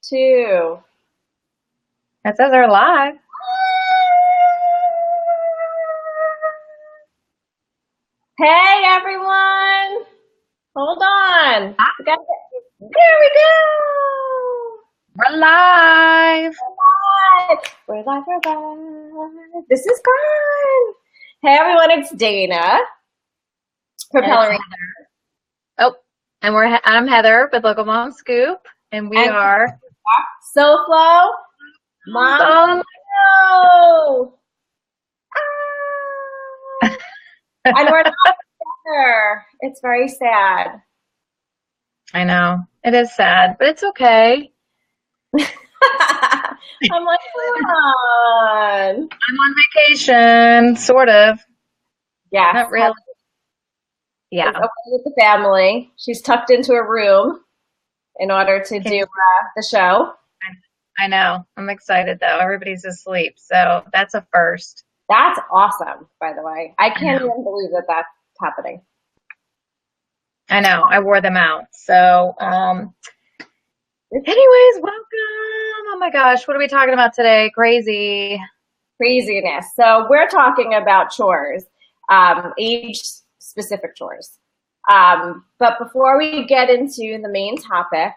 2. It says they're live. Hey everyone! Hold on. Hi, There we go! we're live. We're live. We're live. This is fun. Hey everyone, it's Dana. And it's Propelling. Heather. Oh, and I'm Heather with Local Mom Scoop, and we And are SoFlo. Mom. oh, No! Ah. And we're not together. It's very sad. I know it is sad, but it's okay. I'm like, come on. I'm on vacation, sort of. Yes. Not really. Is Yeah. away with the family. She's tucked into a room in order to Can do you, the show. I know. I'm excited though. Everybody's asleep, so that's a first. That's awesome, by the way. I I can't know. even believe that that's happening. I know. I wore them out. So, anyways, welcome. Oh my gosh, what are we talking about today? Crazy. Craziness. So we're talking about chores, age-specific chores. But before we get into the main topic,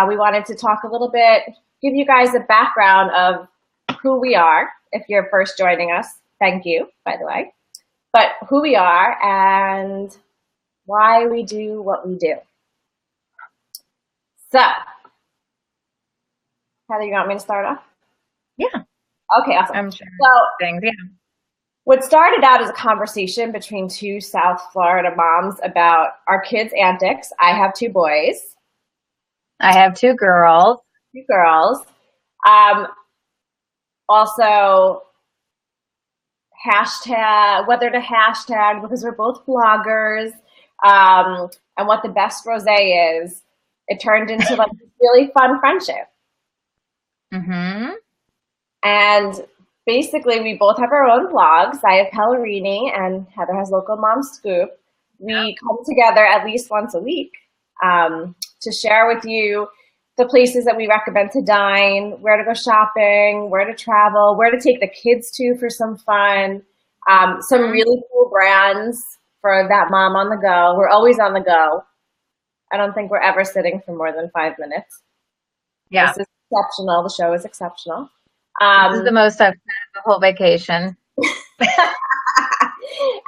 we wanted to talk a little bit, give you guys a background of who we are. If you're first joining us, thank you, by the way. But who we are and why we do what we do. So, Heather, you want me to start off? Yeah, Okay, awesome. I'm sure. So, Things. Yeah. what started out as a conversation between two South Florida moms about our kids' antics. I have 2 boys, I have 2 girls. 2 girls. Also, whether to hashtag because we're both bloggers, and what the best rosé is. It turned into like this really fun friendship. Mm-hmm. And basically, we both have our own blogs. I have Pellerini and Heather has Local Mom Scoop. We come together at least once a week to share with you the places that we recommend to dine, where to go shopping, where to travel, where to take the kids to for some fun, some really cool brands for that mom on the go. We're always on the go. I don't think we're ever sitting for more than 5 minutes. Yeah. This is exceptional. The show is exceptional. This is the most I've spent the whole vacation.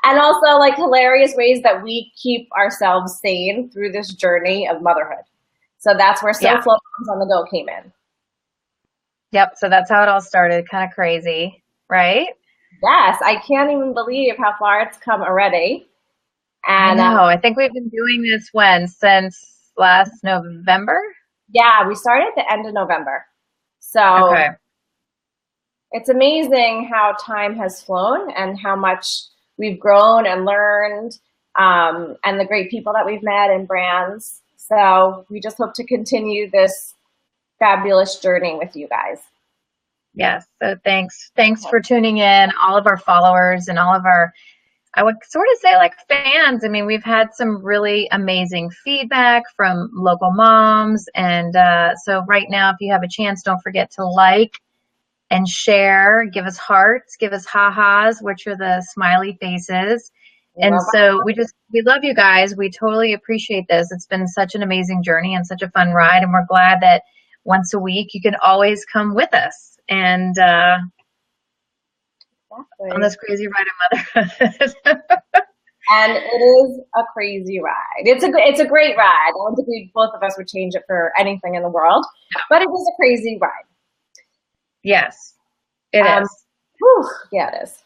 And also like hilarious ways that we keep ourselves sane through this journey of motherhood. So that's where Yeah. SoFlo Moms on the Go came in. Yep. So that's how it all started. Kind of crazy, right? Yes, I can't even believe how far it's come already. I And know. I think we've been doing this since last November. yeah, we started at the end of November. So Okay. it's amazing how time has flown and how much we've grown and learned, and the great people that we've met and brands. So we just hope to continue this fabulous journey with you guys. Yes. So thanks for tuning in, all of our followers and all of our, I would sort of say like fans. I mean, we've had some really amazing feedback from local moms. And so right now, if you have a chance, don't forget to like and share, give us hearts, give us ha-has, which are the smiley faces. And so we love you guys. We totally appreciate this. It's been such an amazing journey and such a fun ride. And we're glad that once a week you can always come with us and on this crazy ride of motherhood. And it is a crazy ride. It's a great ride. I don't think both of us would change it for anything in the world, but it is a crazy ride. Yes, it is. Whew, yeah, it is.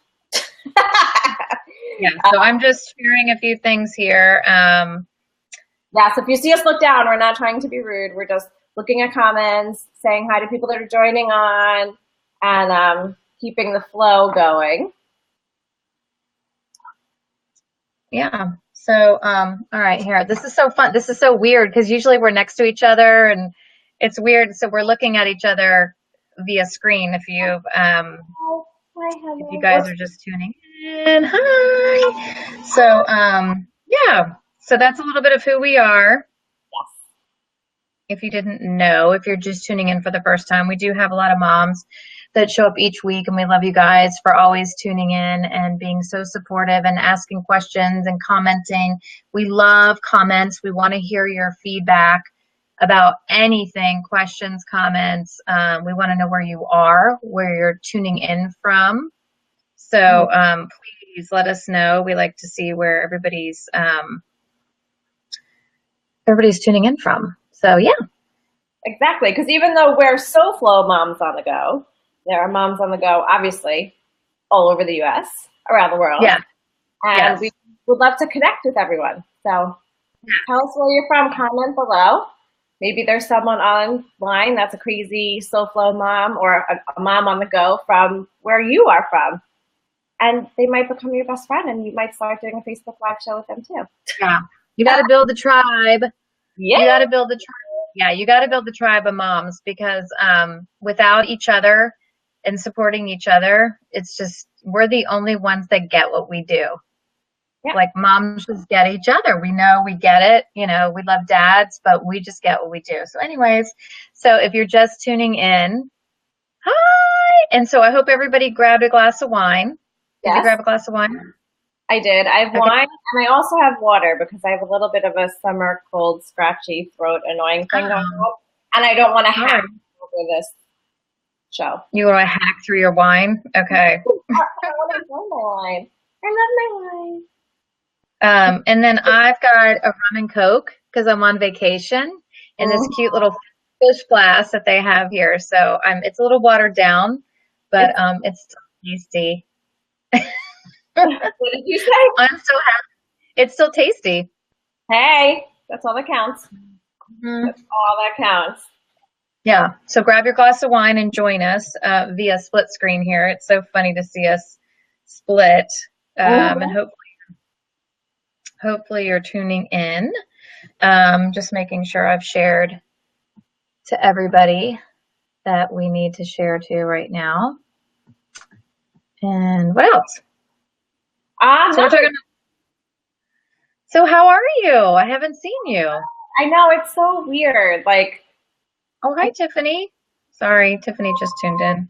Yeah, so I'm just sharing a few things here. Yeah, so if you see us look down, we're not trying to be rude. We're just looking at comments, saying hi to people that are joining on, and keeping the flow going. Yeah. So, all right, here. This is so fun. This is so weird because usually we're next to each other and it's weird. So we're looking at each other via screen. If you guys are just tuning in, hi. So, yeah. So that's a little bit of who we are. if you didn't know, if you're just tuning in for the first time, we do have a lot of moms that show up each week, and we love you guys for always tuning in and being so supportive and asking questions and commenting. We love comments. We want to hear your feedback about anything, questions, comments. We want to know where you are, where you're tuning in from. So please let us know. We like to see where everybody's tuning in from. So yeah. Exactly, because even though we're SoFlo moms on the go, there are moms on the go, obviously, all over the U.S., around the world. Yeah. And we would love to connect with everyone. So tell us where you're from, comment below. Maybe there's someone online that's a crazy SoFlo mom or a mom on the go from where you are from. And they might become your best friend, and you might start doing a Facebook Live show with them too. Yeah. You got to build the tribe. Yeah. You got to build the tribe. Yeah, you got to build the tribe of moms, because without each other and supporting each other, it's just, we're the only ones that get what we do. Yeah. Like moms just get each other. We know we get it. You know, we love dads, but we just get what we do. So anyways, so if you're just tuning in, hi. And so I hope everybody grabbed a glass of wine. Did you grab a glass of wine? I did. I have wine, and I also have water because I have a little bit of a summer cold, scratchy throat, annoying thing going on, and I don't want to hack over this show. You want to hack through your wine? Okay. I want to enjoy my wine. I love my wine. And then I've got a rum and Coke because I'm on vacation in this cute little fish glass that they have here. So it's a little watered down, but it's tasty. What did you say? I'm so happy. It's still tasty. Hey, that's all that counts. That's all that counts. Yeah. So grab your glass of wine and join us via split screen here. It's so funny to see us split. And hopefully you're tuning in. Just making sure I've shared to everybody that we need to share to right now. And what else? So how are you? I haven't seen you. I know, it's so weird. Like, oh, hi, Tiffany. Sorry, Tiffany just tuned in.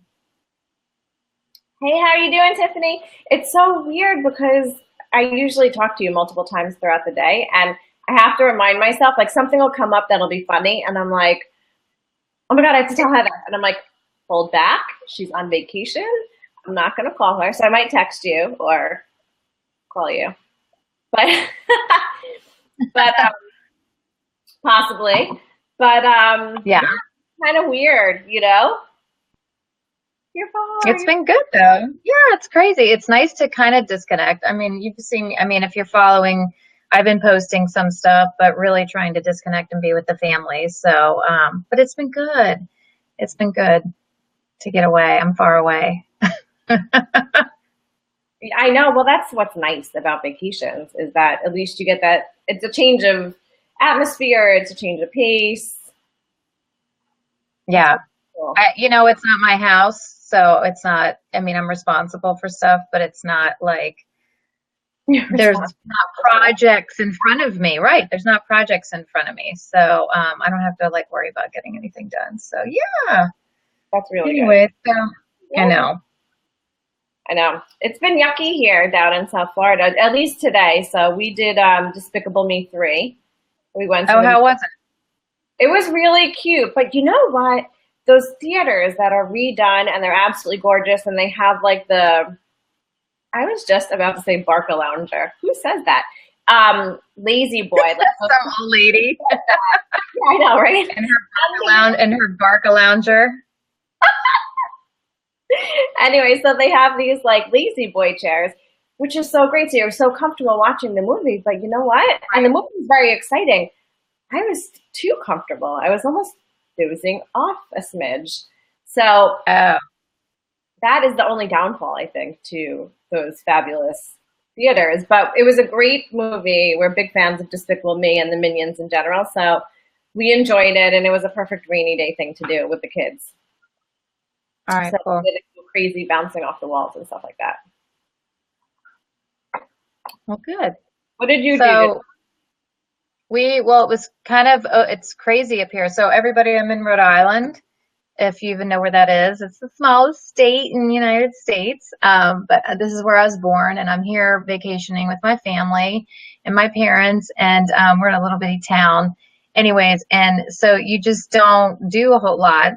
Hey, how are you doing, Tiffany? It's so weird because I usually talk to you multiple times throughout the day, and I have to remind myself, like, something will come up that'll be funny, and I'm like, oh my God, I have to tell Heather. And I'm like, hold back. She's on vacation. I'm not going to call her. So I might text you or call you. But, possibly. But, yeah, kind of weird, you know? You're fine. It's been good, though. Yeah, it's crazy. It's nice to kind of disconnect. I mean, you've seen, I mean, if you're following, I've been posting some stuff, but really trying to disconnect and be with the family. So, but it's been good. It's been good to get away. I'm far away. I know. Well, that's what's nice about vacations is that at least you get that. It's a change of atmosphere. It's a change of pace. Yeah. Cool. You know, it's not my house, so it's not, I mean, I'm responsible for stuff, but it's not like there's not projects in front of me, right? There's not projects in front of me. So I don't have to like worry about getting anything done. So yeah. That's really anyway, good. So yeah. I know. It's been yucky here down in South Florida, at least today. So we did Despicable Me 3. We went to how was it? It was really cute. But you know what? Those theaters that are redone and they're absolutely gorgeous and they have like I was just about to say Barcalounger. Who says that? Lazy boy. Like, some old lady. Yeah, I know, right? And her Barcalounger. Anyway, so they have these like lazy boy chairs, which is so great. So you're so comfortable watching the movie, but you know what? And the movie is very exciting. I was too comfortable. I was almost dozing off a smidge. So that is the only downfall, I think, to those fabulous theaters. But it was a great movie. We're big fans of Despicable Me and the Minions in general. So we enjoyed it, and it was a perfect rainy day thing to do with the kids. All right, so cool. We did it crazy bouncing off the walls and stuff like that. Well, good. What did you do? Well, it was kind of, it's crazy up here. So everybody, I'm in Rhode Island, if you even know where that is. It's the smallest state in the United States. But this is where I was born, and I'm here vacationing with my family and my parents, and we're in a little bitty town. Anyways, and so you just don't do a whole lot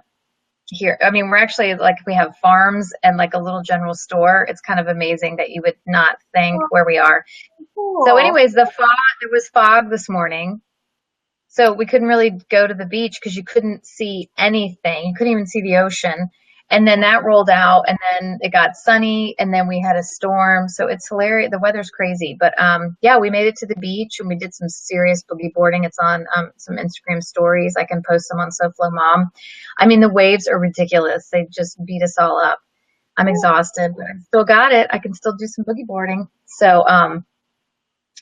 here. I mean, we're actually like we have farms and like a little general store. It's kind of amazing that you would not think Oh, where we are. So, cool. anyways, there was fog this morning, so we couldn't really go to the beach because you couldn't see anything. You couldn't even see the ocean. And then that rolled out, and then it got sunny, and then we had a storm. So it's hilarious. The weather's crazy, but yeah, we made it to the beach and we did some serious boogie boarding. It's on some Instagram stories. I can post them on SoFlo Mom. I mean, the waves are ridiculous. They just beat us all up. I'm exhausted, but I still got it. I can still do some boogie boarding. So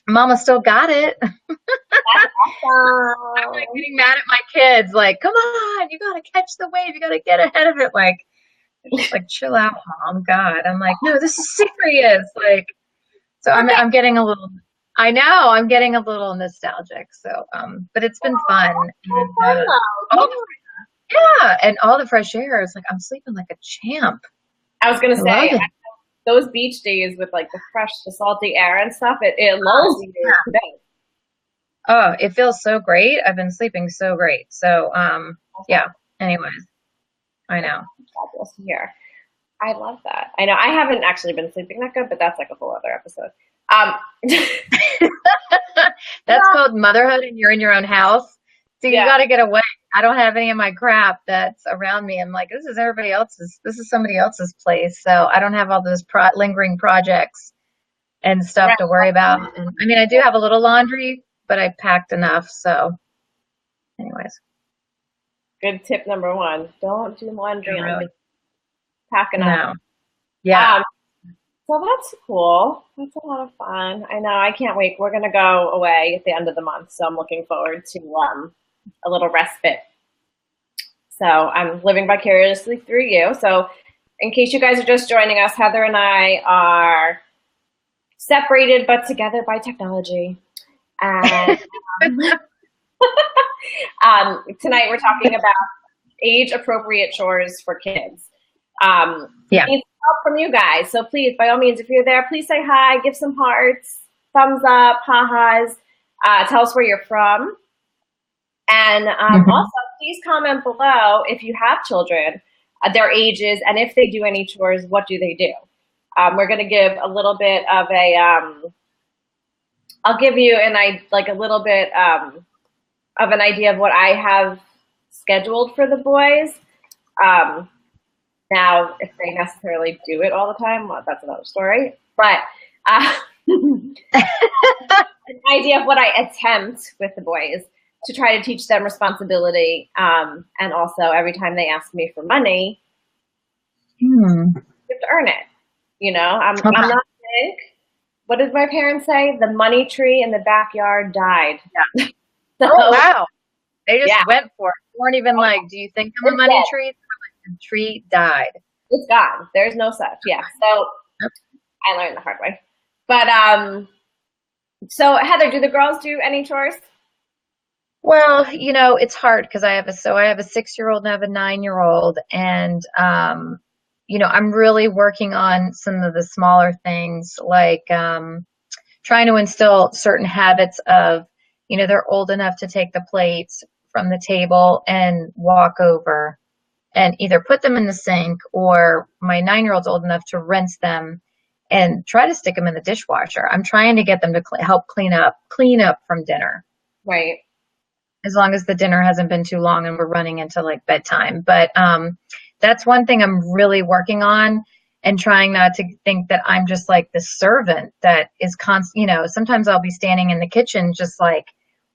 Mama still got it. I'm like Awesome. getting mad at my kids, like, come on, you gotta catch the wave, you gotta get ahead of it. Like, just like chill out, mom. God. I'm like, no, this is serious. Like, so I'm getting a little I know, I'm getting a little nostalgic. So but it's been fun. So And fun though. all Yeah. the yeah, and all the fresh air is like I'm sleeping like a champ. I was gonna I love say it. those beach days with like the fresh, the salty air and stuff, it lulls you to bed. Oh, it feels so great. I've been sleeping so great. So yeah. Anyways, I know. Fabulous to hear. I love that. I know I haven't actually been sleeping that good, but that's like a whole other episode. Um, That's called motherhood, and you're in your own house. So you yeah, got to get away. I don't have any of my crap that's around me. I'm like, this is somebody else's place. So I don't have all those lingering projects and stuff right. to worry about. And I mean, I do have a little laundry, but I packed enough. So, anyways, Good tip number one: don't do laundry on really, vacation. Pack enough. no. Yeah. Um, so that's cool. That's a lot of fun. I know. I can't wait. We're gonna go away at the end of the month, so I'm looking forward to a little respite. So I'm living vicariously through you. So, in case you guys are just joining us, Heather and I are separated but together by technology. And tonight we're talking about age appropriate chores for kids. We Yeah. need help from you guys. So please, by all means, if you're there, please say hi, give some hearts, thumbs up, ha-has, tell us where you're from. And Mhm. also, please comment below if you have children, their ages, and if they do any chores, what do they do? We're going to give a little bit of I'll give you like a little bit of an idea of what I have scheduled for the boys. Um, Now, if they necessarily do it all the time, well, that's another story. But an idea of what I attempt with the boys to try to teach them responsibility. And also, every time they ask me for money, Hmm. you have to earn it. You know, I'm Okay. not big. What did my parents say? The money tree in the backyard died. Yeah. So, Oh, wow. They just yeah, went for it. They weren't even like, do you think I'm a it's money dead. tree? The tree died. It's gone. There's no such. Yeah. So Yep. I learned the hard way. But so Heather, do the girls do any chores? Well, it's hard because I have a 6-year-old and I have a 9-year-old, and I'm really working on some of the smaller things, like trying to instill certain habits of, they're old enough to take the plates from the table and walk over and either put them in the sink, or my 9-year-old's old enough to rinse them and try to stick them in the dishwasher. I'm trying to get them to help clean up from dinner, Right. as long as the dinner hasn't been too long and we're running into like bedtime. But that's one thing I'm really working on, and trying not to think that I'm just like the servant that is constant. Sometimes I'll be standing in the kitchen just like,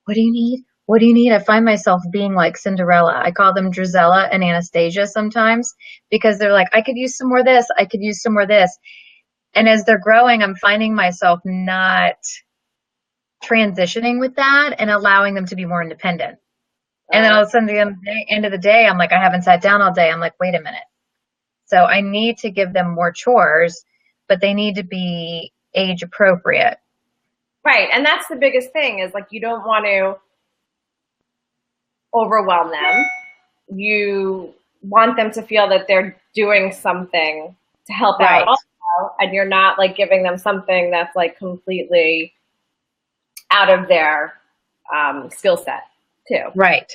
what do you need? What do you need? I find myself being like Cinderella. I call them Drizella and Anastasia sometimes, because they're like, I could use some more this. I could use some more this. And as they're growing, I'm finding myself not transitioning with that and allowing them to be more independent. And then Uh, all of a sudden, end of the day, I'm like, I haven't sat down all day. I'm like, wait a minute. So I need to give them more chores, but they need to be age appropriate. Right. And that's the biggest thing is like, you don't want to overwhelm them. You want them to feel that they're doing something to help out Right. also, and you're not like giving them something that's like completely out of their skill set too. Right.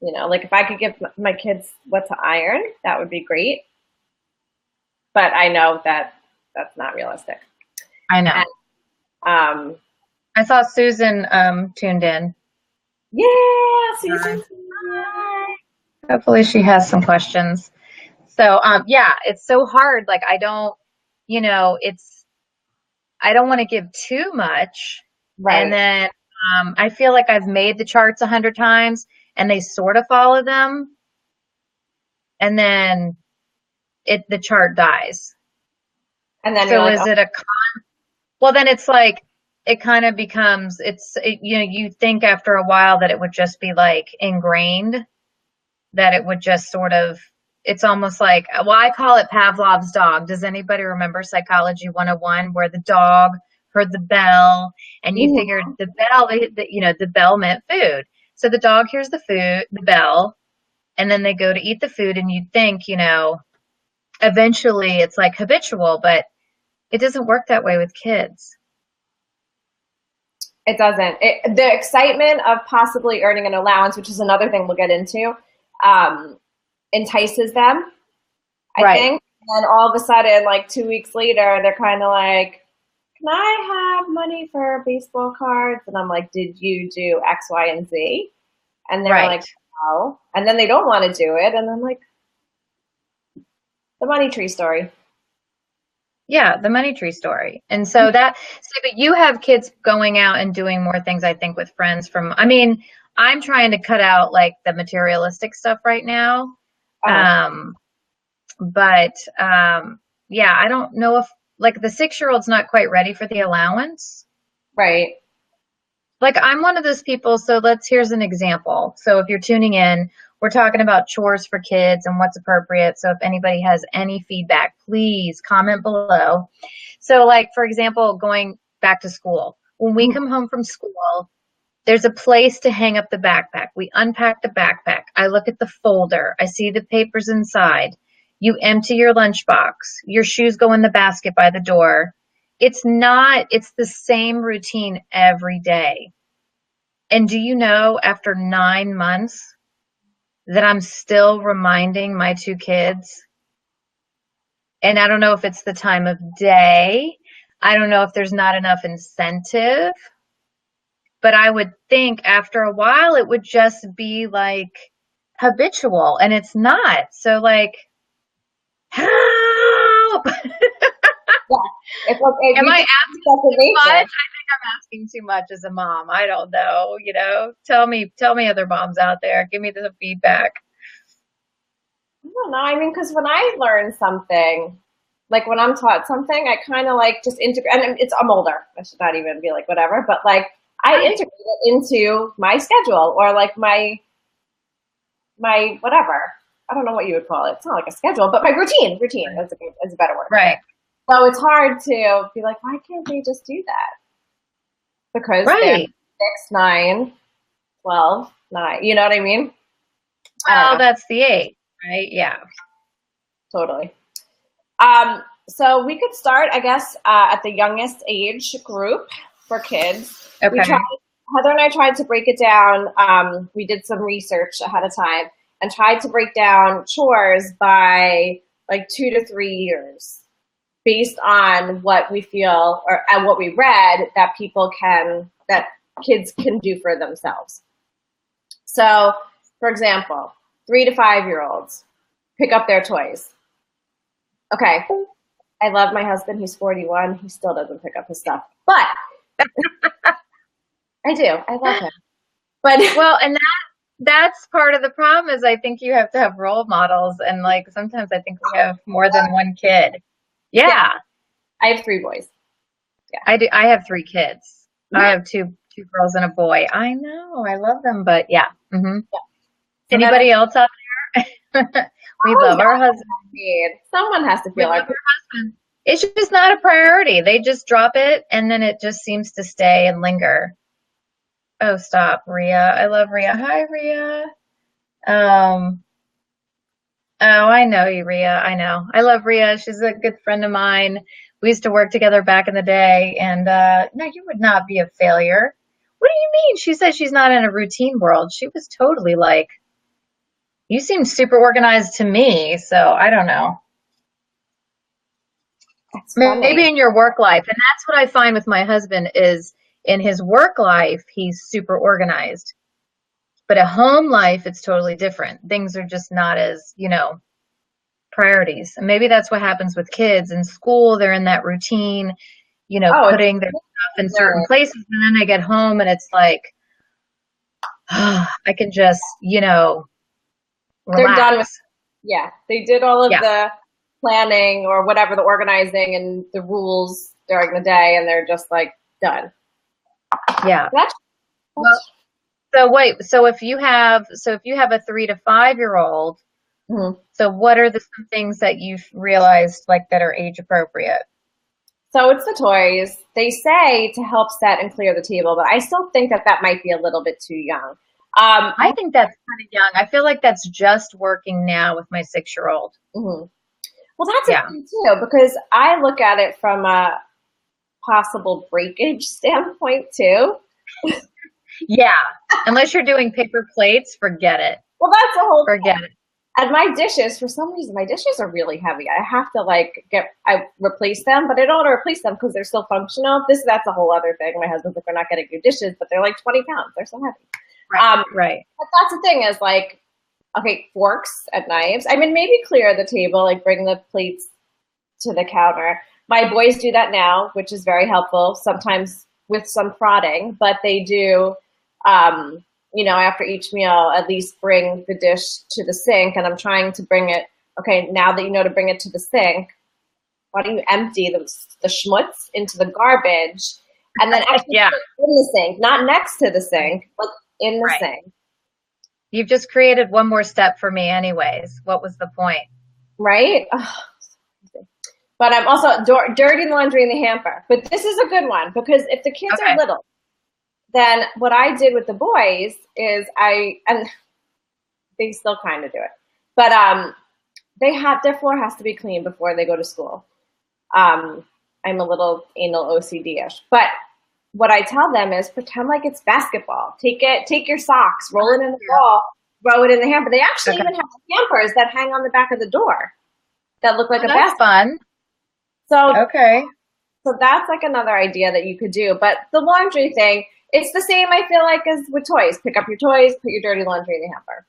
You know, like if I could give my kids what to iron, that would be great. But I know that that's not realistic. I know. And, um, I saw Susan tuned in. yeah, Uh, Susan. Hopefully she has some questions. So yeah, it's so hard. Like I don't, I don't want to give too much. And Right. then I feel like I've made the charts 100 times and they sort of follow them. And then the chart dies. And then you're So like, is oh, it well, then it's like, it kind of becomes, you think after a while that it would just be like ingrained, that it would just sort of, it's almost like, well, I call it Pavlov's dog. Does anybody remember Psychology 101, where the dog heard the bell and you figured mhm. the bell, the bell meant food. So the dog hears the bell, and then they go to eat the food, and you'd think, eventually it's like habitual, but it doesn't work that way with kids. It doesn't. The excitement of possibly earning an allowance, which is another thing we'll get into, um, entices them, I Right. think. And then all of a sudden, like 2 weeks later, they're kind of like, can I have money for baseball cards? And I'm like, did you do X, Y, and Z? And they're Right. like, no. And then they don't want to do it. And I'm like, the money tree story. Yeah, the money tree story. And so but you have kids going out and doing more things, I think, with friends I mean, I'm trying to cut out like the materialistic stuff right now. Uh-huh. Um, but yeah, I don't know if like the 6-year-old's not quite ready for the allowance. Right. Like I'm one of those people, so here's an example. So if you're tuning in, we're talking about chores for kids and what's appropriate. So if anybody has any feedback, please comment below. So like for example, going back to school. When we come home from school, there's a place to hang up the backpack. We unpack the backpack. I look at the folder. I see the papers inside. You empty your lunchbox. Your shoes go in the basket by the door. It's the same routine every day. And do you know, after 9 months, that I'm still reminding my two kids? And I don't know if it's the time of day. I don't know if there's not enough incentive. But I would think after a while it would just be like habitual, and it's not. So like, help! Yeah. It's like, if Am you I just asking second too much? I nature. think I'm asking too much as a mom. I don't know, Tell me other moms out there. Give me the feedback. I don't know. I mean, because when I learn something, like when I'm taught something, I kind of like just integrate. And I'm older. I should not even be like whatever, but like I Right. integrate it into my schedule or like my whatever. I don't know what you would call it. It's not like a schedule, but my routine. Routine is a better word. Right. So it's hard to be like, why can't they just do that? Because they're Right. 6, 9, 12, 9. You know what I mean? I don't Well, know. that's the age, right? Yeah. Totally. So we could start, I guess, at the youngest age group for kids. Okay. Heather and I tried to break it down. We did some research ahead of time and tried to break down chores by like 2 to 3 years based on what we feel or and what we read that kids can do for themselves. So, for example, 3 to 5 year olds pick up their toys. Okay, I love my husband. He's 41. He still doesn't pick up his stuff, but I do. I love him. But Well, and that's part of the problem is I think you have to have role models, and like sometimes I think we have more than one kid. yeah, Yeah, I have 3 boys. Yeah. I do. I have 3 kids. I Mhm. have two girls and a boy. I know. I love them, but yeah. So then, Anybody else out there? We oh love our yeah, husband. I mean, someone has to We feel our love pain. our husband. It's just not a priority. They just drop it and then it just seems to stay and linger. Oh, stop, Rhea. I love Rhea. Hi, Rhea. Um, oh, I know you, Rhea. I know. I love Rhea. She's a good friend of mine. We used to work together back in the day, and no, you would not be a failure. What do you mean? She said she's not in a routine world. She was totally like, you seem super organized to me, so I don't know. That's Maybe funny. in your work life, and that's what I find with my husband is in his work life, he's super organized. But at home life, it's totally different. Things are just not as, priorities. And maybe that's what happens with kids in school. They're in that routine, Oh, it's putting their stuff in certain places. And then they get home and it's like, I can just, they're done with, relax. yeah, they did all of Yeah. the planning or whatever, the organizing and the rules during the day, and they're just like done. Yeah. That's Well, so wait, so if you have a 3 to 5 year old, mhm. so what are some things that you've realized like that are age appropriate? So it's the toys. They say to help set and clear the table, but I still think that that might be a little bit too young. I think that's kind of young. I feel like that's just working now with my 6 year old. Mhm. Well, that's a Yeah. thing too, because I look at it from a possible breakage standpoint too. Yeah. Unless you're doing paper plates, forget it. Well, that's the whole Forget it. And my dishes, for some reason, my dishes are really heavy. I have to I replace them, but I don't want to replace them because they're still functional. That's a whole other thing. My husband's like, we're not getting new dishes, but they're like 20 pounds. They're so heavy. Right. Right. But that's the thing is like, okay, forks and knives. I mean, maybe clear the table, like bring the plates to the counter. My boys do that now, which is very helpful, sometimes with some prodding, but they do, after each meal, at least bring the dish to the sink. And I'm trying to bring it, okay, now that you know to bring it to the sink, why don't you empty the schmutz into the garbage and then actually Yeah. put it in the sink, not next to the sink, but in the Right. sink. You've just created one more step for me anyways. What was the point? Right? Oh, but I'm also dirty laundry in the hamper. But this is a good one because if the kids Okay. are little, then what I did with the boys is and they still kind of do it, but their floor has to be clean before they go to school. I'm a little anal OCD-ish, but what I tell them is pretend like it's basketball. Take your socks, roll it in the ball, throw it in the hamper. They actually even have hampers that hang on the back of the door that look like a basket. Fun. So okay. So that's like another idea that you could do. But the laundry thing, it's the same, I feel like, as with toys. Pick up your toys, put your dirty laundry in the hamper.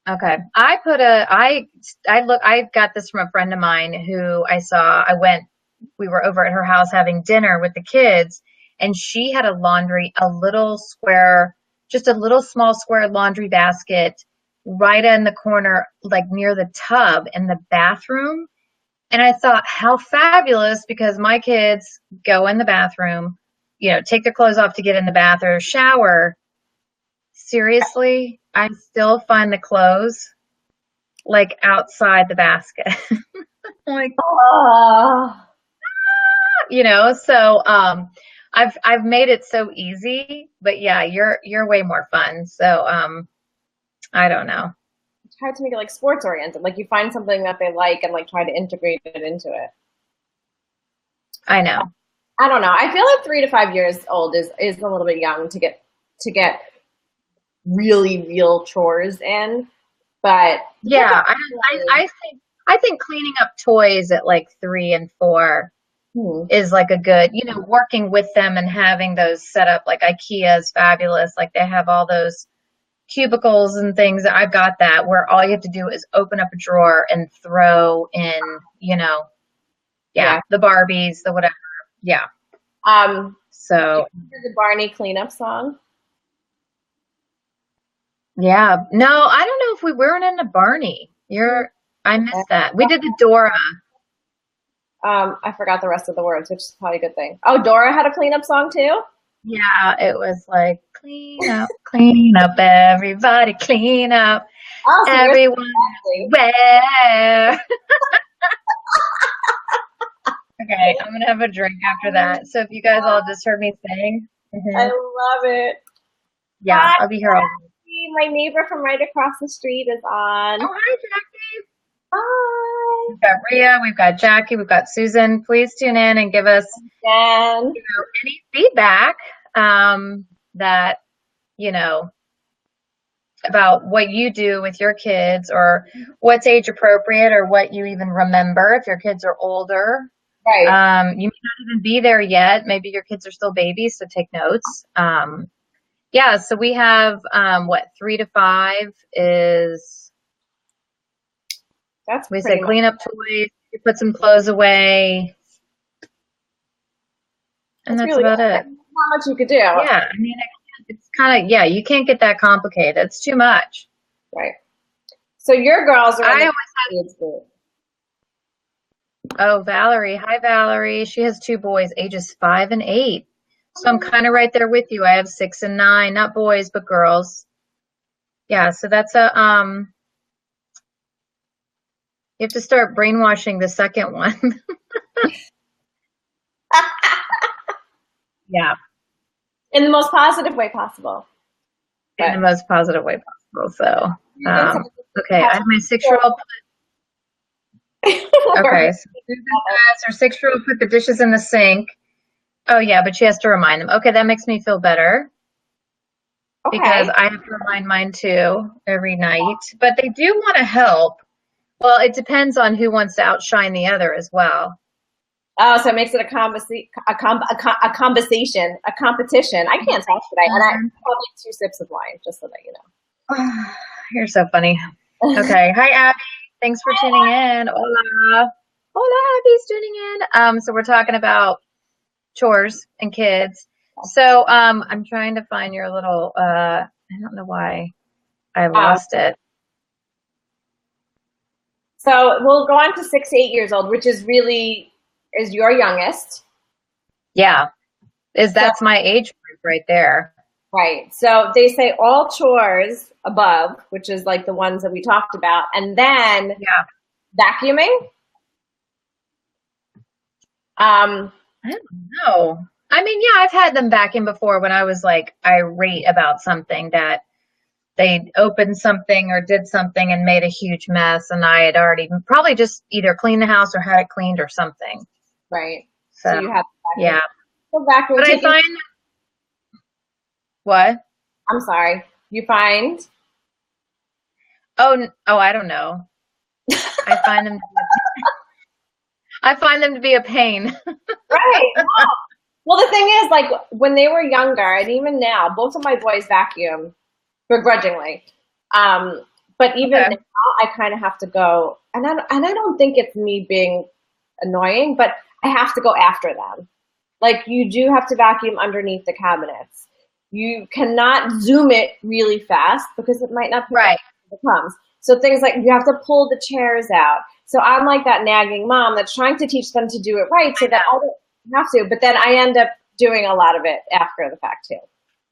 Okay. I got this from a friend of mine who we were over at her house having dinner with the kids, and she had a little small square laundry basket right in the corner, like near the tub in the bathroom. And I thought, how fabulous, because my kids go in the bathroom, take their clothes off to get in the bath or shower. Seriously, I still find the clothes like outside the basket. Like, so I've made it so easy, but yeah, you're way more fun. So I don't know. Try to make it like sports oriented. Like you find something that they like and like try to integrate it into it. I know. I don't know. I feel like 3 to 5 years old is a little bit young to get really real chores in. But yeah, I think cleaning up toys at like 3 and 4 is like a good, working with them and having those set up. Like IKEA is fabulous. Like they have all those cubicles and things. I've got that where all you have to do is open up a drawer and throw in, the Barbies, the whatever. Yeah. So the Barney cleanup song. Yeah. No, I don't know if we weren't into Barney. I missed that. We did the Dora. I forgot the rest of the words, which is probably a good thing. Oh, Dora had a cleanup song too? Yeah, it was like clean up, everybody clean up. Oh, so everyone where. right. I'm gonna have a drink after that. So if you guys all just heard me sing, I love it. yeah, Hi, I'll be here all day. Jackie. My neighbor from right across the street is on. Oh, hi, Jackie. Hi. We've got Rhea, we've got Jackie, we've got Susan. Please tune in and give us Jen. any feedback that, you know, about what you do with your kids or what's age appropriate or what you even remember if your kids are older. Right. You may not even be there yet. Maybe your kids are still babies, so take notes. Yeah, so we have 3 to 5 is That's we say pretty much. clean up toys, you put some clothes away, and That's that's really about it. not much you could do. Yeah, I mean it's kind of you can't get that complicated. It's too much. Right. So your girls are in I the always age group. Oh, Valerie. Hi, Valerie. She has 2 boys, ages 5 and 8. So I'm kind of right there with you. I have 6 and 9, not boys, but girls. Yeah, so that's you have to start brainwashing the second one. Yeah, In the most positive way possible. in the most positive way possible. So, okay, I have my 6-year-old. Okay, so our 6-year-old put the dishes in the sink. Oh yeah, but she has to remind them. Okay, that makes me feel better. Because Okay. I have to remind mine too every night. But they do want to help. Well, it depends on who wants to outshine the other as well. Oh, so it makes it a conversation, a competition. I can't talk today, and I probably 2 sips of wine, just so that you know. You're so funny. Okay. Hi, Abby. Thanks for tuning in. Hola. Hola, Abby's tuning in. So we're talking about chores and kids. So I'm trying to find your little I don't know why I lost it. So we'll go on to 6 to 8 years old, which is your youngest. Yeah. That's my age group right there. Right. So they say all chores above, which is like the ones that we talked about, and then vacuuming. I don't know. I mean, yeah, I've had them vacuum before when I was like irate about something that they opened something or did something and made a huge mess, and I had already probably just either cleaned the house or had it cleaned or something. Right. So you have yeah. vacuum. But I find what? I'm sorry. You find? Oh, I don't know. I find them. I find them to be a pain. Right. Wow. Well, the thing is, like when they were younger, and even now, both of my boys vacuum begrudgingly. But even now, I kind of have to go, and I don't think it's me being annoying, but I have to go after them. Like you do have to vacuum underneath the cabinets. You cannot zoom it really fast because it might not pick up the crumbs. So things like you have to pull the chairs out. So I'm like that nagging mom that's trying to teach them to do it right so that I don't have to. But then I end up doing a lot of it after the fact too.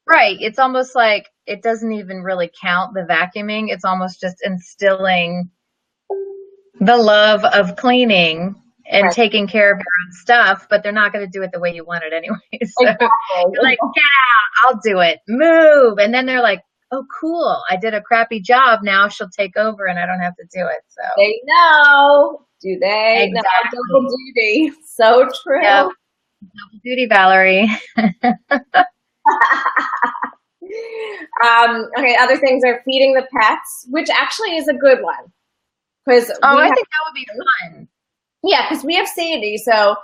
Right. It's almost like it doesn't even really count the vacuuming. It's almost just instilling the love of cleaning and taking care of your own stuff, but they're not going to do it the way you want it anyway. So you're like, get out, I'll do it, move. And then they're like, oh, cool, I did a crappy job. Now she'll take over and I don't have to do it. So they know. Do they? Exactly. No, double duty. So true. Yep. Double duty, Valerie. Okay, other things are feeding the pets, which actually is a good one. I think that would be fun. Yeah, because we have Sadie. So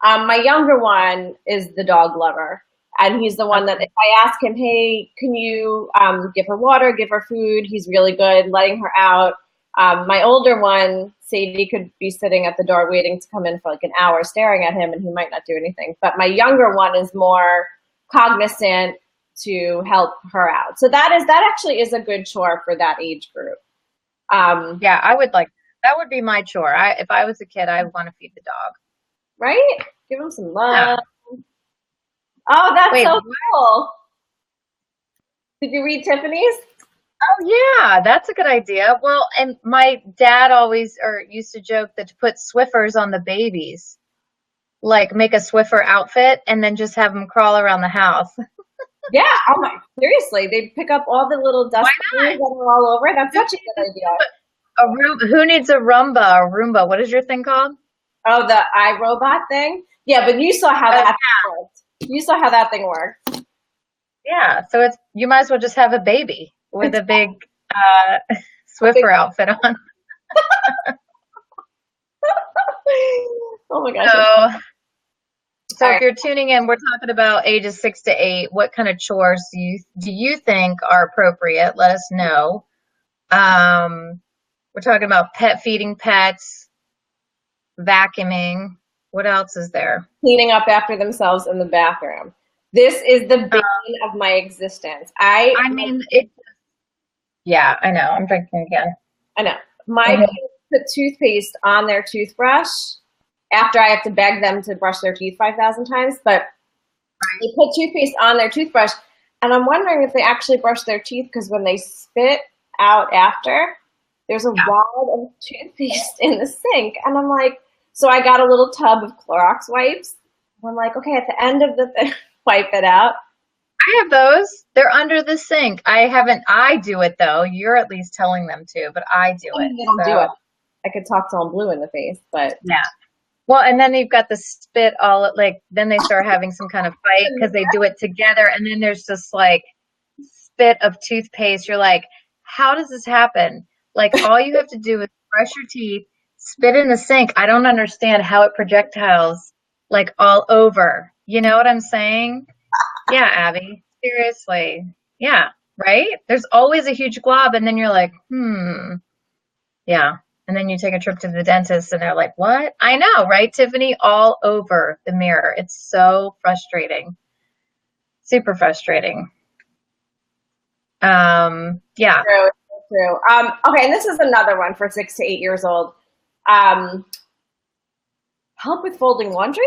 my younger one is the dog lover. And he's the one that if I ask him, hey, can you give her water, give her food, he's really good letting her out. My older one, Sadie, could be sitting at the door waiting to come in for like an hour staring at him and he might not do anything. But my younger one is more cognizant to help her out. So that actually is a good chore for that age group. Yeah, I would like that would be my chore. If I was a kid, I would want to feed the dog. Right? Give him some love. Yeah. Oh, that's so cool. Did you read Tiffany's? Oh, yeah, that's a good idea. Well, and my dad always used to joke that to put Swiffers on the babies like make a Swiffer outfit and then just have them crawl around the house. Yeah. Oh my, seriously, they pick up all the little dust that are all over. That's such a good idea. Who needs a Roomba or Roomba? What is your thing called? Oh, the iRobot thing? Yeah, but you saw how that worked. You saw how that thing worked. Yeah, so you might as well just have a baby with a big Swiffer outfit on. Oh my gosh. So if you're tuning in, we're talking about ages 6 to 8. What kind of chores do you think are appropriate? Let us know. We're talking about pet feeding pets, vacuuming. What else is there? Cleaning up after themselves in the bathroom. This is the bane of my existence. Yeah, I know. I'm drinking again. I know. My kids put toothpaste on their toothbrush after I have to beg them to brush their teeth 5,000 times, but they put toothpaste on their toothbrush, and I'm wondering if they actually brush their teeth, because when they spit out after, there's a wad of toothpaste in the sink, and I'm like, so I got a little tub of Clorox wipes. I'm like, okay, at the end of the thing, wipe it out. I have those. They're under the sink. I do it though. You're at least telling them to, but I do it. They don't do it. I could talk till I'm blue in the face, but yeah. Well, and then you've got the spit all like, then they start having some kind of fight because they do it together, and then there's just like spit of toothpaste. You're like, how does this happen? Like, all you have to do is brush your teeth, spit in the sink. I don't understand how it projectiles like all over. You know what I'm saying? Yeah, Abby. Seriously. Yeah, right? There's always a huge glob, and then you're like, yeah. And then you take a trip to the dentist and they're like, what? I know, right, Tiffany? All over the mirror. It's so frustrating. Super frustrating. Yeah. True. Okay, and this is another one for 6 to 8 years old. Help with folding laundry?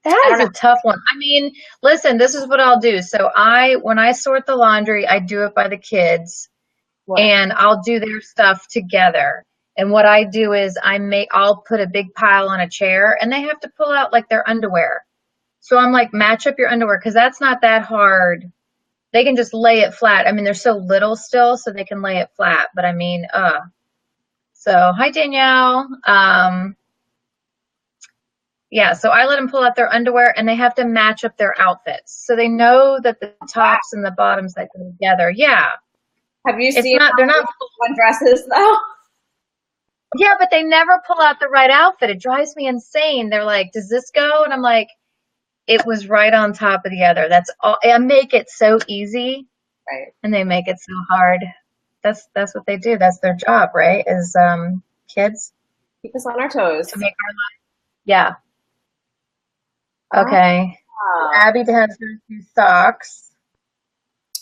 That is a tough one. I mean, listen, this is what I'll do. So when I sort the laundry, I do it by the kids. And I'll do their stuff together. And what I do is I'll put a big pile on a chair, and they have to pull out like their underwear. So I'm like, match up your underwear, because that's not that hard. They can just lay it flat. I mean, they're so little still, so they can lay it flat. But I mean, so hi Danielle. Yeah, so I let them pull out their underwear, and they have to match up their outfits. So they know that the tops and the bottoms that go together. Yeah. Have you seen they're not full dresses though? Yeah, but they never pull out the right outfit. It drives me insane. They're like, does this go? And I'm like, it was right on top of the other. That's all. I make it so easy. Right. And they make it so hard. That's what they do. That's their job, right? Is kids. Keep us on our toes. To make our life. Yeah. Okay. Abby has her 2 socks.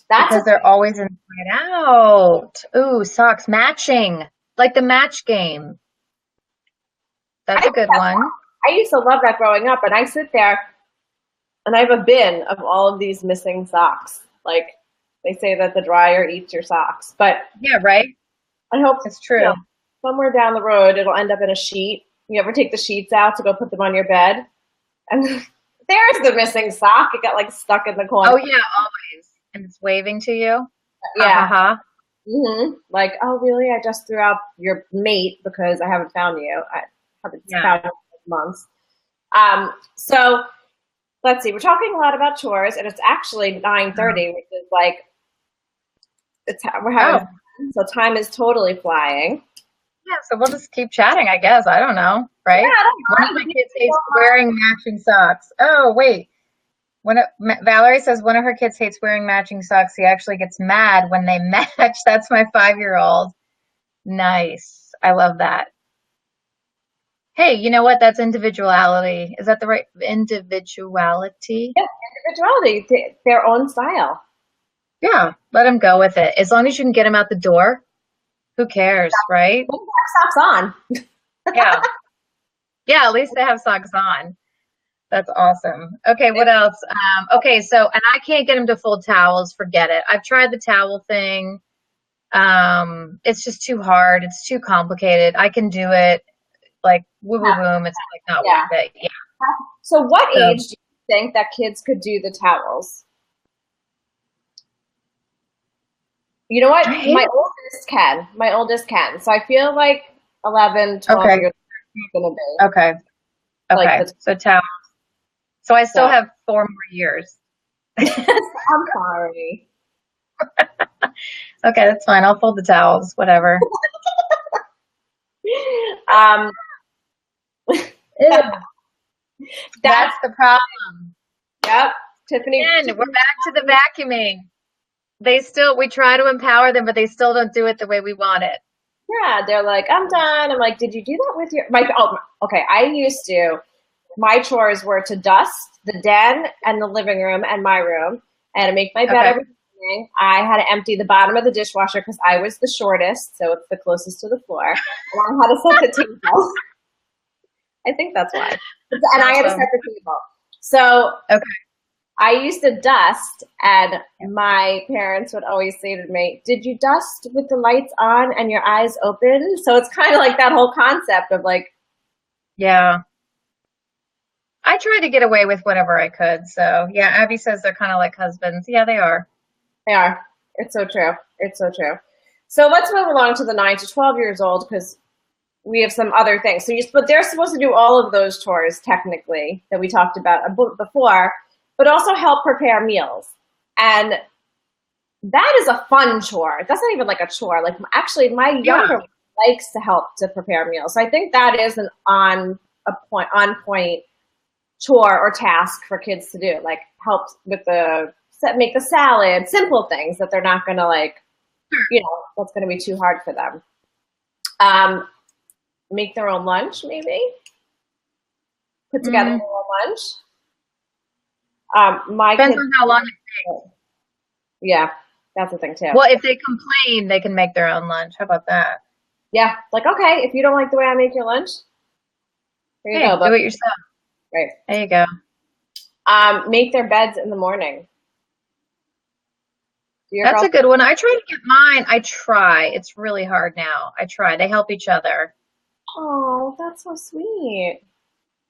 Because they're always inside out. Ooh, socks matching, like the match game. That's a good one. I used to love that growing up, and I sit there, and I have a bin of all of these missing socks. Like they say that the dryer eats your socks, but yeah, right. I hope it's true. Somewhere down the road, it'll end up in a sheet. You ever take the sheets out to go put them on your bed, and there's the missing sock. It got like stuck in the corner. Oh yeah, always. And it's waving to you? Yeah. Like, oh, really? I just threw out your mate because I haven't found you. I haven't found you in months. So let's see. We're talking a lot about chores, and it's actually 9:30, which is like, we're having, so time is totally flying. Yeah, so we'll just keep chatting, I guess. I don't know, right? Yeah, I don't know. One of my kids hates wearing matching socks. Oh, wait. Valerie says one of her kids hates wearing matching socks. He actually gets mad when they match. That's my 5-year-old. Nice. I love that. Hey, you know what? That's individuality. Is that the right individuality? Yeah, individuality, their own style. Yeah, let them go with it. As long as you can get them out the door, who cares, right? They have socks on. Yeah. Yeah, at least they have socks on. That's awesome. Okay, what else? Okay, so, and I can't get him to fold towels. Forget it. I've tried the towel thing. It's just too hard. It's too complicated. I can do it. like woo boom boom. It's like not Yeah. worth it. Yeah. So what So age do you think that kids could do the towels? You know what? I hate it. My oldest can. So I feel like 11, 12 Okay. years is going to be Okay. like Okay. the, So towel. So I still so have 4 more years. I'm sorry. Okay, that's fine. I'll fold the towels, whatever. Um, Ew. that's, That's the problem. yep, Tiffany, Again, we're back to the vacuuming. We try to empower them, but they still don't do it the way we want it. yeah, they're like, I'm done. I'm like, did you do that with okay. My chores were to dust the den and the living room and my room and to make my bed Okay. every morning. I had to empty the bottom of the dishwasher because I was the shortest, so it's the closest to the floor. And I had to set the table. I think that's why. And I had to set Awesome. the table. So Okay. I used to dust, and my parents would always say to me, did you dust with the lights on and your eyes open? So it's kind of like that whole concept of like, Yeah. I tried to get away with whatever I could. So yeah, Abby says they're kind of like husbands. Yeah, they are. they are. It's so true. It's so true. So let's move along to the 9 to 12 years old because we have some other things. But they're supposed to do all of those chores technically that we talked about before, but also help prepare meals. And that is a fun chore. That's not even like a chore. Like actually, my Yeah. younger one likes to help to prepare meals. So I think that is an on point chore or task for kids to do. Like help with make the salad, simple things that they're not going to like, that's going to be too hard for them. Make their own lunch, maybe put together their own lunch. My Depends kids, on how long. yeah, that's the thing too. Well, if they complain, they can make their own lunch. How about that? Yeah, like okay, if you don't like the way I make your lunch, here you Hey, go. do it yourself. Right. There you go. Make their beds in the morning. That's a good one. I try to get mine. I try. It's really hard now. I try. They help each other. Oh, that's so sweet.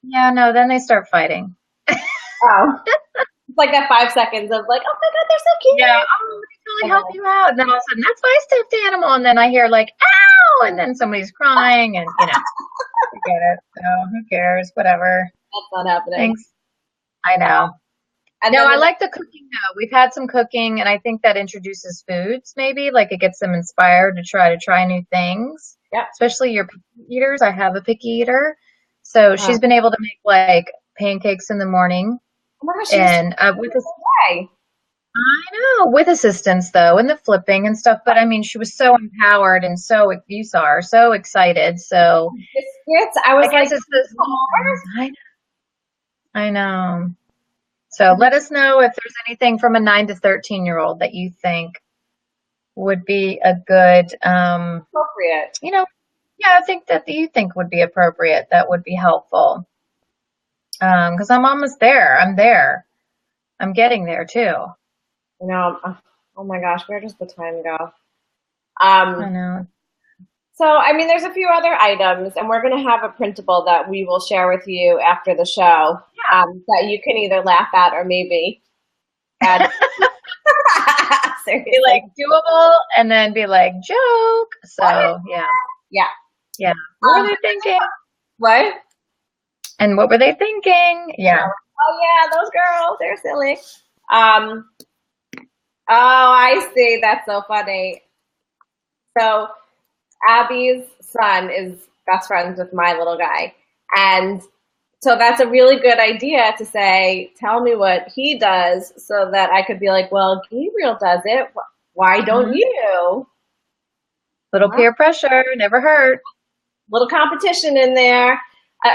Yeah, no, then they start fighting. Oh, it's like that 5 seconds of like, oh my God, they're so cute. Yeah, oh, let me totally help you out. And then all of a sudden, that's my stuffed animal. And then I hear like, ow, and then somebody's crying, and forget it. So who cares? Whatever. That's not happening. Thanks. I know. And No, I like the cooking though. We've had some cooking, and I think that introduces foods. Maybe like it gets them inspired to try new things. Yeah. Especially your picky eaters. I have a picky eater, so she's been able to make like pancakes in the morning. Oh my gosh, And with with assistance though, and the flipping and stuff. But I mean, she was so empowered and you saw her so excited. So biscuits. I was guess it's the small things. I know. So let us know if there's anything from a 9 to 13-year-old that you think would be a good, appropriate. I think that you think would be appropriate. That would be helpful. Because I'm almost there. I'm there. I'm getting there too. Oh my gosh, where does the time go? I know. So, I mean, there's a few other items, and we're going to have a printable that we will share with you after the show that you can either laugh at or maybe add. Be like doable and then be like joke. So, Yeah. Yeah. What were they thinking? What? And what were they thinking? Yeah. Oh, yeah, those girls, they're silly. Oh, I see. That's so funny. So, Abby's son is best friends with my little guy. And so that's a really good idea to say, tell me what he does so that I could be like, well, Gabriel does it. Why don't you? Little peer pressure, never hurt. Little competition in there,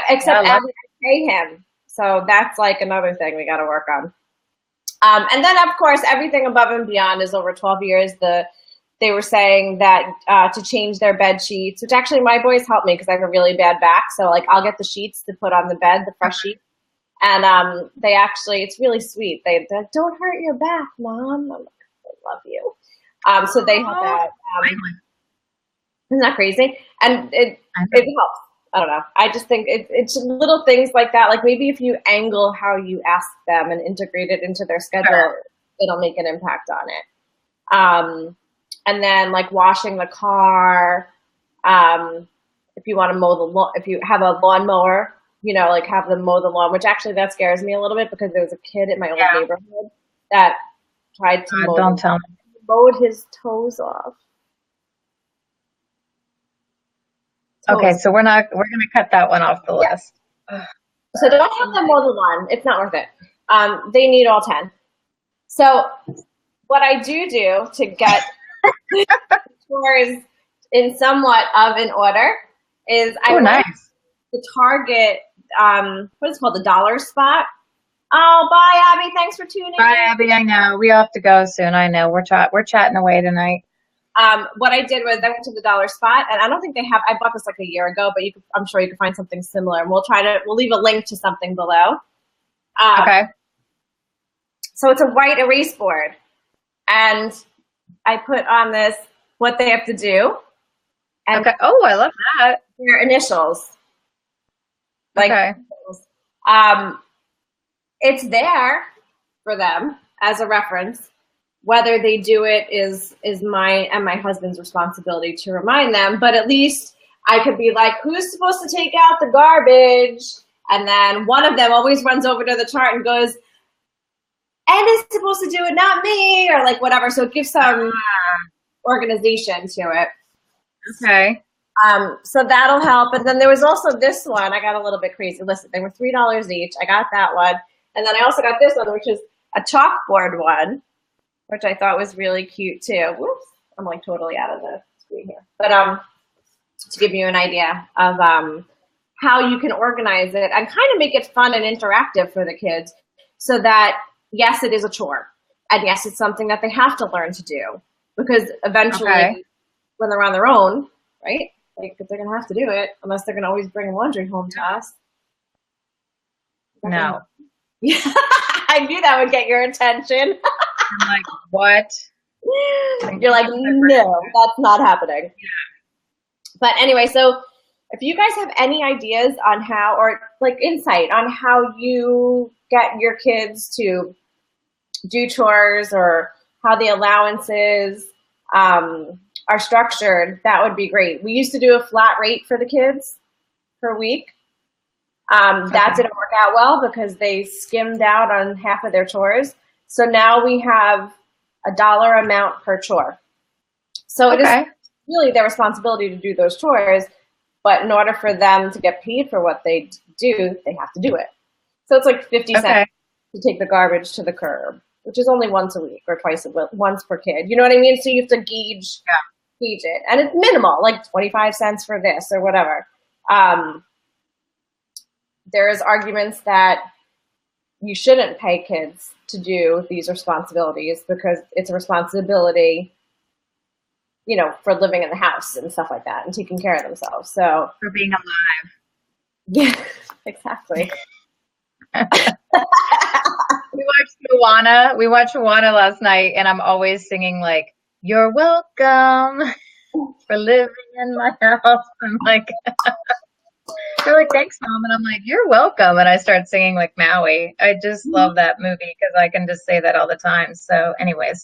except Abby pay him. So that's like another thing we got to work on. And then, of course, everything above and beyond is over 12 years. They were saying that to change their bed sheets, which actually my boys helped me because I have a really bad back. So like I'll get the sheets to put on the bed, the fresh sheets. And they actually, it's really sweet. They're like, don't hurt your back, Mom. I'm like, I love you. So they have that. Isn't that crazy? And it helps. I don't know. I just think it's little things like that. Like maybe if you angle how you ask them and integrate it into their schedule, it'll make an impact on it. And then like washing the car. If you want to mow the lawn, if you have a lawnmower, you know, like have them mow the lawn, which actually that scares me a little bit because there was a kid in my old neighborhood that tried to Don't tell me. mowed his toes off. Okay, so we're going to cut that one off the list. So don't have them mow the lawn. It's not worth it. They need all 10. So what I do to get chores in somewhat of an order is I went to the Target, what is it called, the dollar spot. Oh, bye, Abby. Thanks for tuning in. Bye, Abby. I know. We have to go soon. I know. We're chatting away tonight. What I did was I went to the dollar spot, and I don't think they have. I bought this like a year ago, but I'm sure you can find something similar. And we'll leave a link to something below. Okay. So it's a white erase board, and I put on this what they have to do. And okay. Oh, I love that. Their initials. Like, okay. It's there for them as a reference. Whether they do it is mine and my husband's responsibility to remind them. But at least I could be like, who's supposed to take out the garbage? And then one of them always runs over to the chart and goes, and is supposed to do it, not me, or like whatever. So it gives some organization to it. Okay. So that'll help. And then there was also this one. I got a little bit crazy. Listen, they were $3 each. I got that one. And then I also got this one, which is a chalkboard one, which I thought was really cute too. Whoops, I'm like totally out of the screen here. But to give you an idea of how you can organize it and kind of make it fun and interactive for the kids so that, yes, it is a chore. And yes, it's something that they have to learn to do because eventually when they're on their own, right, like, they're going to have to do it unless they're going to always bring laundry home to us. No. Yeah, I knew that would get your attention. I'm like, what? You're like, no, that's not happening. Yeah. But anyway, so if you guys have any ideas on how, or like insight on how you get your kids to do chores or how the allowances are structured, that would be great. We used to do a flat rate for the kids per week. That didn't work out well because they skimmed out on half of their chores. So now we have a dollar amount per chore. So it is really their responsibility to do those chores, but in order for them to get paid for what they do, they have to do it. So it's like 50 cents to take the garbage to the curb, which is only once a week or once per kid. You know what I mean? So you have to gauge it. And it's minimal, like 25 cents for this or whatever. There's arguments that you shouldn't pay kids to do these responsibilities because it's a responsibility, you know, for living in the house and stuff like that and taking care of themselves. So for being alive. Yeah, exactly. We watched Moana last night, and I'm always singing like, "You're welcome for living in my house." I'm like, they're like, "Thanks, Mom," and I'm like, "You're welcome." And I start singing like Maui. I just love that movie because I can just say that all the time. So, anyways,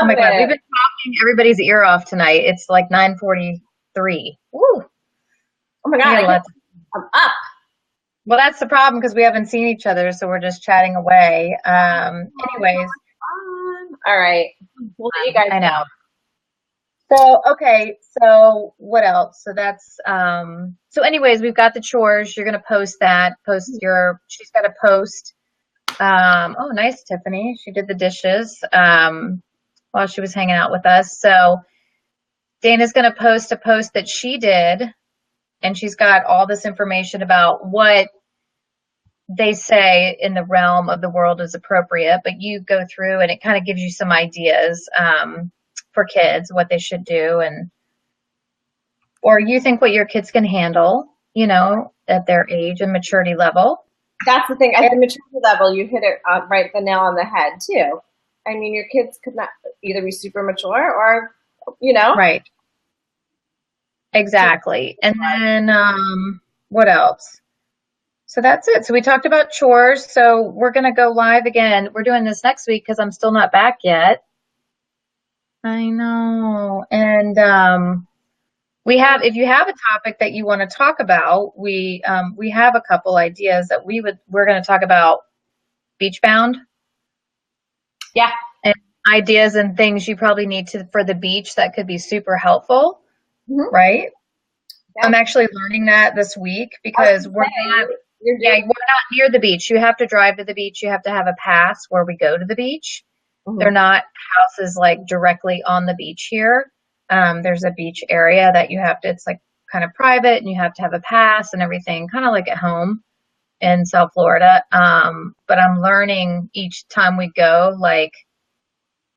oh my God, we've been talking everybody's ear off tonight. It's like 9:43. Woo! Oh my God, I'm up. Well, that's the problem because we haven't seen each other, so we're just chatting away. Anyways. All right. We'll let you guys I know. So, okay. So what else? So that's, so anyways, we've got the chores. You're going to post that, she's got to post. Oh, nice, Tiffany. She did the dishes, while she was hanging out with us. So Dana's going to post a post that she did. And she's got all this information about what they say in the realm of the world is appropriate, but you go through and it kind of gives you some ideas for kids, what they should do, or you think what your kids can handle, you know, at their age and maturity level. That's the thing. At the maturity level, you hit it right the nail on the head too. I mean, your kids could not either be super mature or, you know. Right. Exactly. And then What else? So that's it. So we talked about chores. So we're going to go live again. We're doing this next week because I'm still not back yet. I know. And we have, if you have a topic that you want to talk about, we have a couple ideas that we're going to talk about beach bound. Yeah. And ideas and things you probably need to for the beach that could be super helpful, right? Yeah. I'm actually learning that this week because we're not near the beach. You have to drive to the beach. You have to have a pass where we go to the beach. They're not houses like directly on the beach here. There's a beach area that you have to, it's like kind of private and you have to have a pass and everything, kind of like at home in South Florida. But I'm learning each time we go, like,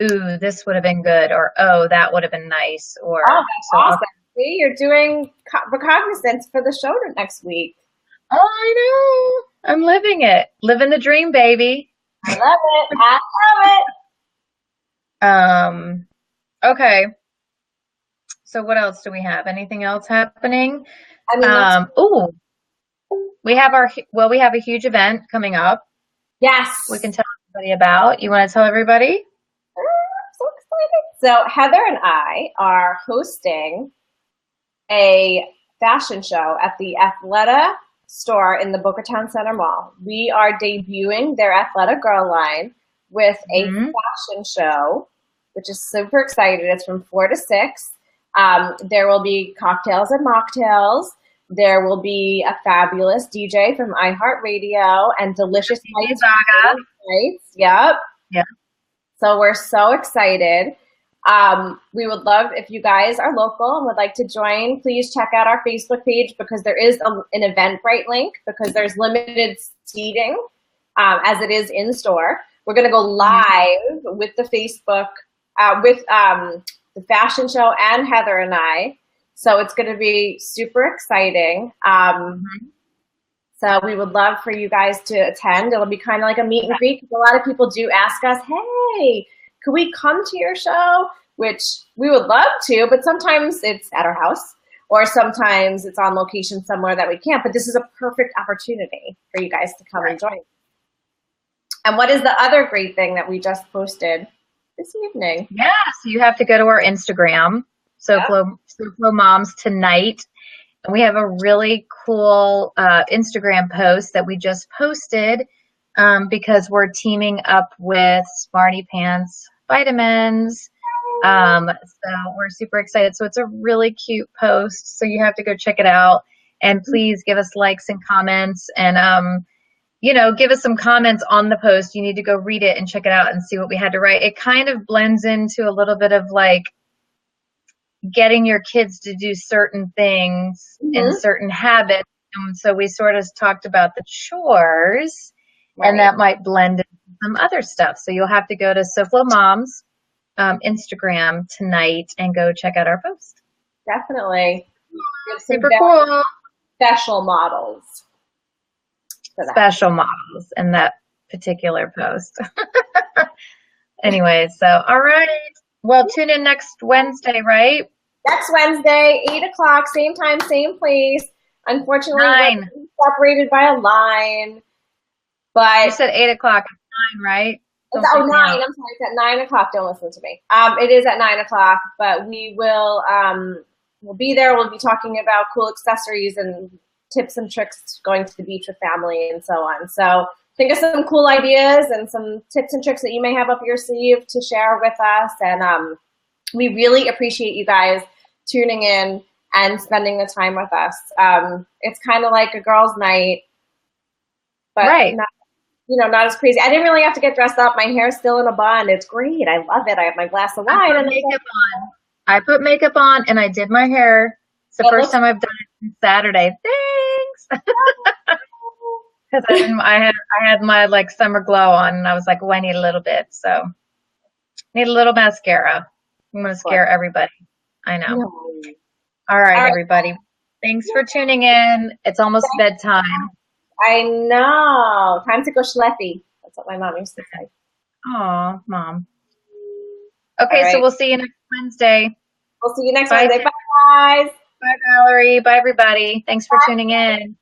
ooh, this would have been good, or oh, that would have been nice, or oh, that's awesome. See, you're doing recognizance for the show next week. Oh, I know. I'm living it. Living the dream, baby. I love it. I love it. Okay. So what else do we have? Anything else happening? I mean, we have a huge event coming up. Yes. We can tell everybody about. You want to tell everybody? I'm so excited. So Heather and I are hosting a fashion show at the Athleta store in the Boca Town Center Mall. We are debuting their Athleta girl line with a fashion show, which is super excited. It's from 4 to 6. There will be cocktails and mocktails. There will be a fabulous DJ from iHeartRadio and delicious nights. Yep. Yeah. So we're so excited. We would love if you guys are local and would like to join, please check out our Facebook page because there is an Eventbrite link because there's limited seating as it is in store. We're going to go live with the Facebook, with the fashion show and Heather and I. So it's going to be super exciting. So we would love for you guys to attend. It'll be kind of like a meet and greet because a lot of people do ask us, hey, could we come to your show? Which we would love to, but sometimes it's at our house or sometimes it's on location somewhere that we can't. But this is a perfect opportunity for you guys to come and join. And what is the other great thing that we just posted this evening? Yeah, so you have to go to our Instagram, SoFlo Moms Tonight. And we have a really cool Instagram post that we just posted because we're teaming up with Smarty Pants Vitamins. So we're super excited. So it's a really cute post. So you have to go check it out. And please give us likes and comments and, give us some comments on the post. You need to go read it and check it out and see what we had to write. It kind of blends into a little bit of like getting your kids to do certain things and certain habits. And so we sort of talked about the chores and that might blend into some other stuff. So you'll have to go to SoFlo Moms Instagram tonight and go check out our post. Definitely. Super cool. Special models. Special models in that particular post. Anyway, so all right. Well, tune in next Wednesday, right? Next Wednesday, 8 o'clock, same time, same place. Unfortunately, we're separated by a line. But you said 8 o'clock. It's 9, right? It's 9. I'm sorry, it's at 9 o'clock. Don't listen to me. It is at 9 o'clock, but we will we'll be there. We'll be talking about cool accessories and tips and tricks going to the beach with family and so on. So think of some cool ideas and some tips and tricks that you may have up your sleeve to share with us. And we really appreciate you guys tuning in and spending the time with us. It's kind of like a girls' night, but not as crazy. I didn't really have to get dressed up. My hair's still in a bun. It's great. I love it. I have my glass of wine. I put makeup on and I did my hair. It's the first time I've done it since Saturday. Thanks. Because I had my like summer glow on and I was like, oh, I need a little bit. So need a little mascara. I'm going to scare everybody. I know. All right, everybody. Thanks for tuning in. It's almost bedtime. I know. Time to go schleppy. That's what my mom used to say. Oh, Mom. Okay, so we'll see you next Wednesday. We'll see you next Wednesday. Bye, guys. Bye, Valerie. Bye, everybody. Thanks for tuning in.